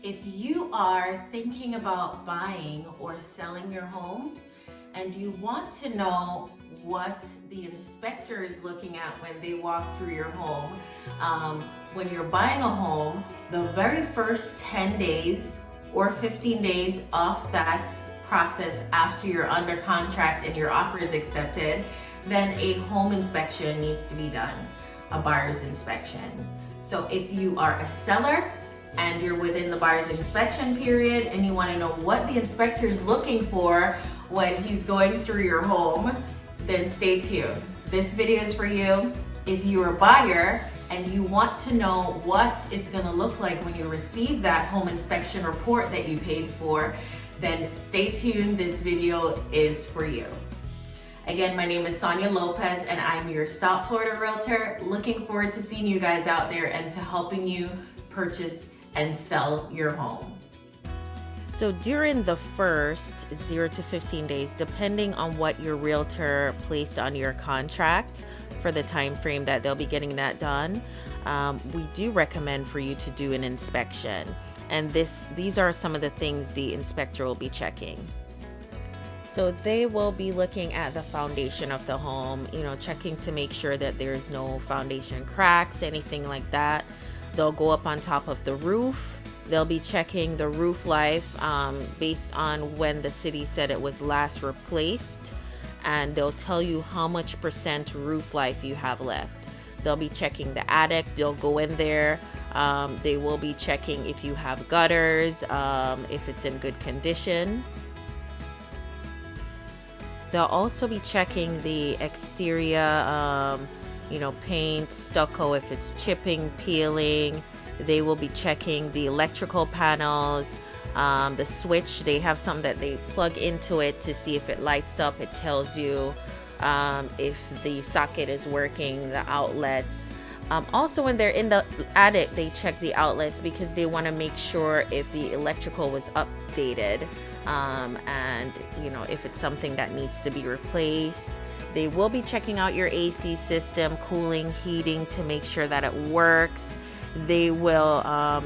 If you are thinking about buying or selling your home and you want to know what the inspector is looking at when they walk through your home, when you're buying a home, the very first 10 days or 15 days of that process after you're under contract and your offer is accepted, then a home inspection needs to be done, a buyer's inspection. So if you are a seller and you're within the buyer's inspection period and you want to know what the inspector is looking for when he's going through your home, then stay tuned. This video is for you. If you're a buyer and you want to know what it's going to look like when you receive that home inspection report that you paid for, then stay tuned. This video is for you. Again, my name is Sonya Lopez and I'm your South Florida Realtor. Looking forward to seeing you guys out there and to helping you purchase and sell your home. So during the first 0 to 15 days, depending on what your realtor placed on your contract for the time frame that they'll be getting that done, we do recommend for you to do an inspection. And these are some of the things the inspector will be checking. So they will be looking at the foundation of the home, checking to make sure that there's no foundation cracks, anything like that. They'll go up on top of the roof. They'll be checking the roof life based on when the city said it was last replaced, and they'll tell you how much % roof life you have left. They'll be checking the attic. They'll go in there. They will be checking if you have gutters, if it's in good condition. They'll also be checking the exterior, paint, stucco, if it's chipping, peeling. They will be checking the electrical panels, the switch. They have something that they plug into it to see if it lights up. It tells you if the socket is working, the outlets. Also, when they're in the attic, they check the outlets because they want to make sure if the electrical was updated, and if it's something that needs to be replaced. They will be checking out your AC system, cooling, heating, to make sure that it works. They will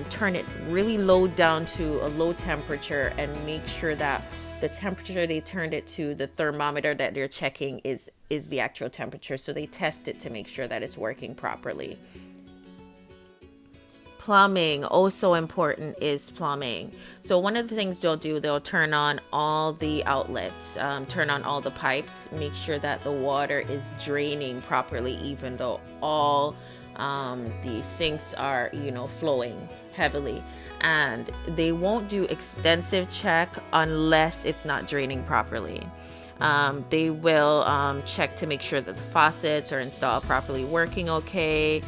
turn it really low down to a low temperature and make sure that the temperature they turned it to, the thermometer that they're checking, is the actual temperature. So they test it to make sure that it's working properly. Plumbing, also important, is plumbing. So one of the things they'll turn on all the outlets, turn on all the pipes, make sure that the water is draining properly, even though all the sinks are, flowing heavily. And they won't do extensive check unless it's not draining properly. They will check to make sure that the faucets are installed properly, working okay.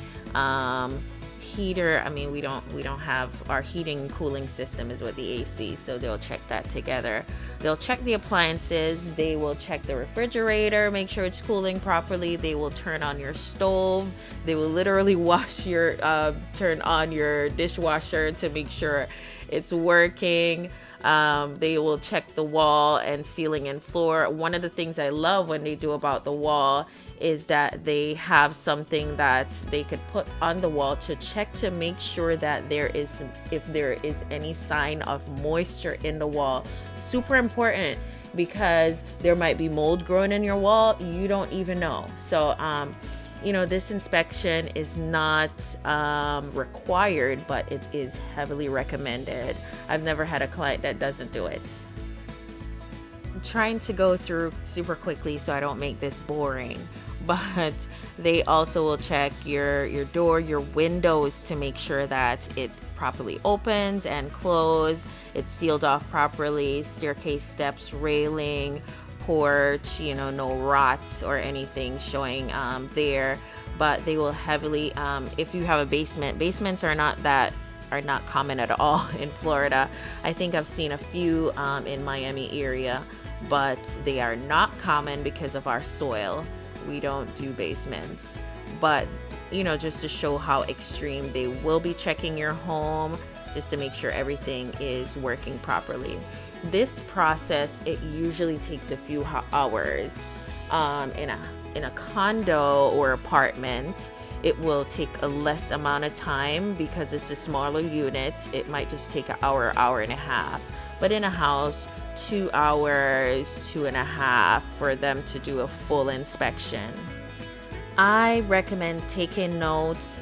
Heater, we don't have our heating and cooling system is with the AC, so they'll check that together. They'll check the appliances. They will check the refrigerator, make sure it's cooling properly. They will turn on your stove. They will literally turn on your dishwasher to make sure it's working. They will check the wall and ceiling and floor. One of the things I love when they do about the wall is that they have something that they could put on the wall to check to make sure that if there is any sign of moisture in the wall. Super important, because there might be mold growing in your wall. You don't even know. So, this inspection is not required, but it is heavily recommended. I've never had a client that doesn't do it. I'm trying to go through super quickly so I don't make this boring, but they also will check your door, your windows, to make sure that it properly opens and closes, it's sealed off properly, staircase steps, railing, porch, no rot or anything showing there. But they will heavily, if you have a basement, basements are not common at all in Florida. I think I've seen a few in Miami area, but they are not common because of our soil. We don't do basements. But just to show how extreme, they will be checking your home just to make sure everything is working properly. This process, it usually takes a few hours. In a condo or apartment, it will take a less amount of time because it's a smaller unit. It might just take an hour, hour and a half. But in a house, 2 hours, 2.5 for them to do a full inspection. I recommend taking notes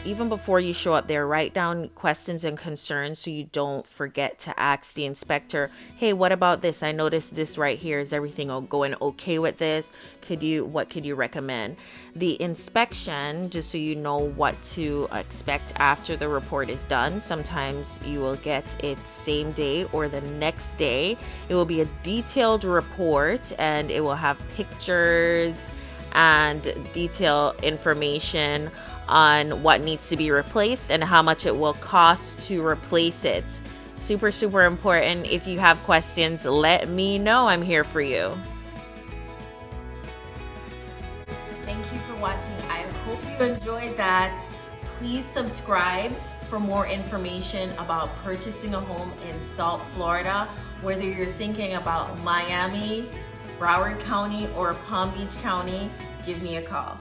even before you show up there. Write down questions and concerns so you don't forget to ask the inspector, hey, what about this? I noticed this right here. Is everything going okay with this? What could you recommend? The inspection, just so you know what to expect after the report is done. Sometimes you will get it same day or the next day. It will be a detailed report and it will have pictures and detailed information on what needs to be replaced and how much it will cost to replace it. Super, super important. If you have questions, let me know. I'm here for you. Thank you for watching. I hope you enjoyed that. Please subscribe for more information about purchasing a home in South Florida, whether you're thinking about Miami, Broward County, or Palm Beach County. Give me a call.